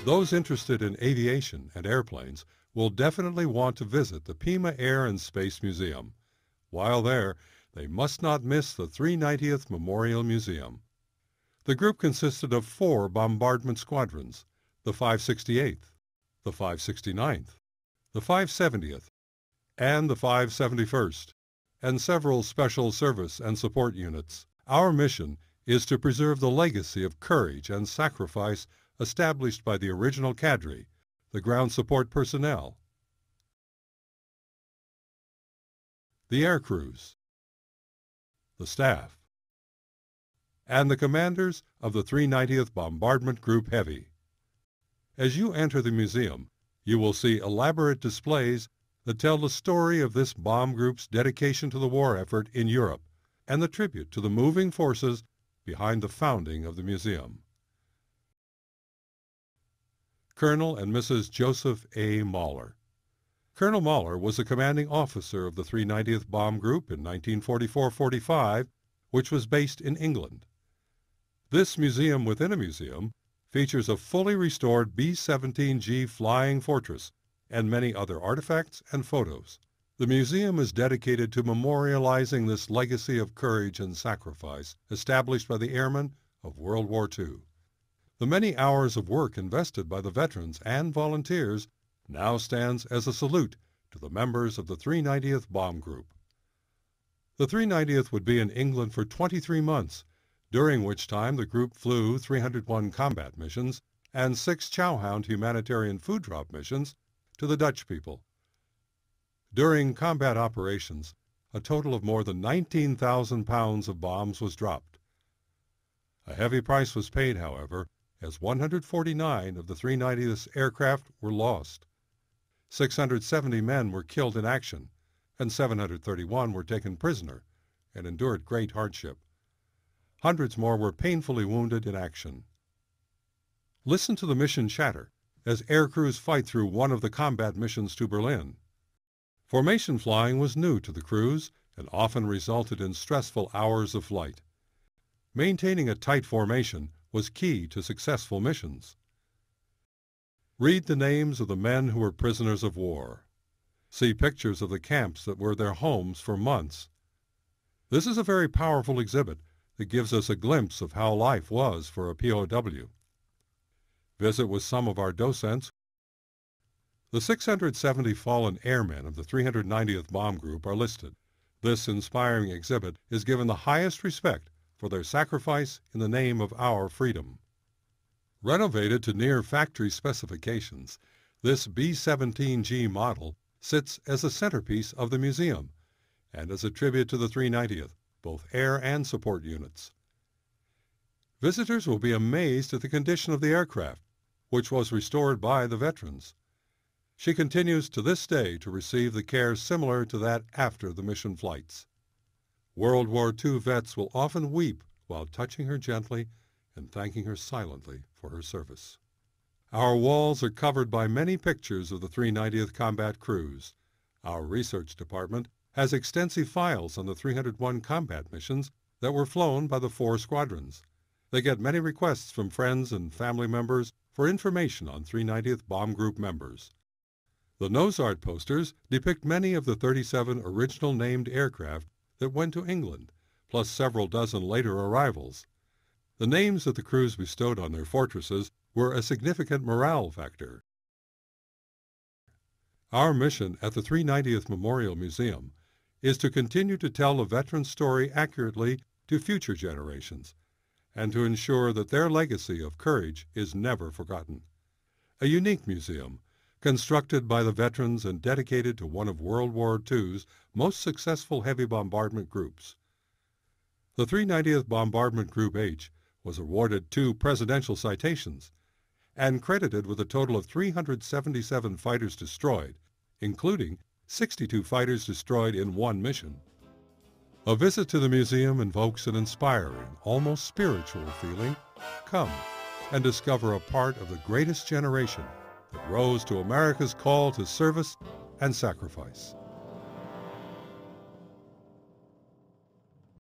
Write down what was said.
Those interested in aviation and airplanes will definitely want to visit the Pima Air and Space Museum. While there, they must not miss the 390th Memorial Museum. The group consisted of 4 bombardment squadrons, the 568th, the 569th, the 570th, and the 571st, and several special service and support units. Our mission is to preserve the legacy of courage and sacrifice established by the original cadre, the ground support personnel, the air crews, the staff, and the commanders of the 390th Bombardment Group Heavy. As you enter the museum, you will see elaborate displays that tell the story of this bomb group's dedication to the war effort in Europe and the tribute to the moving forces behind the founding of the museum. Colonel and Mrs. Joseph A. Mahler. Colonel Mahler was the commanding officer of the 390th Bomb Group in 1944-45, which was based in England. This museum within a museum features a fully restored B-17G flying fortress and many other artifacts and photos. The museum is dedicated to memorializing this legacy of courage and sacrifice established by the airmen of World War II. The many hours of work invested by the veterans and volunteers now stands as a salute to the members of the 390th Bomb Group. The 390th would be in England for 23 months, during which time the group flew 301 combat missions and 6 Chowhound humanitarian food drop missions to the Dutch people. During combat operations, a total of more than 19,000 pounds of bombs was dropped. A heavy price was paid, however, as 149 of the 390th's aircraft were lost. 670 men were killed in action, and 731 were taken prisoner and endured great hardship. Hundreds more were painfully wounded in action. Listen to the mission chatter as air crews fight through one of the combat missions to Berlin. Formation flying was new to the crews and often resulted in stressful hours of flight. Maintaining a tight formation was key to successful missions. Read the names of the men who were prisoners of war. See pictures of the camps that were their homes for months. This is a very powerful exhibit that gives us a glimpse of how life was for a POW. Visit with some of our docents. The 670 fallen airmen of the 390th Bomb Group are listed. This inspiring exhibit is given the highest respect for their sacrifice in the name of our freedom. Renovated to near factory specifications, this B-17G model sits as a centerpiece of the museum and as a tribute to the 390th, both air and support units. Visitors will be amazed at the condition of the aircraft, which was restored by the veterans. She continues to this day to receive the care similar to that after the mission flights. World War II vets will often weep while touching her gently and thanking her silently for her service. Our walls are covered by many pictures of the 390th combat crews. Our research department has extensive files on the 301 combat missions that were flown by the 4 squadrons. They get many requests from friends and family members for information on 390th Bomb Group members. The nose art posters depict many of the 37 original named aircraft that went to England, plus several dozen later arrivals. The names that the crews bestowed on their fortresses were a significant morale factor. Our mission at the 390th Memorial Museum is to continue to tell the veteran's story accurately to future generations and to ensure that their legacy of courage is never forgotten. A unique museum, constructed by the veterans and dedicated to one of World War II's most successful heavy bombardment groups. The 390th Bombardment Group H was awarded 2 presidential citations and credited with a total of 377 fighters destroyed, including 62 fighters destroyed in one mission. A visit to the museum invokes an inspiring, almost spiritual feeling. Come and discover a part of the greatest generation that rose to America's call to service and sacrifice.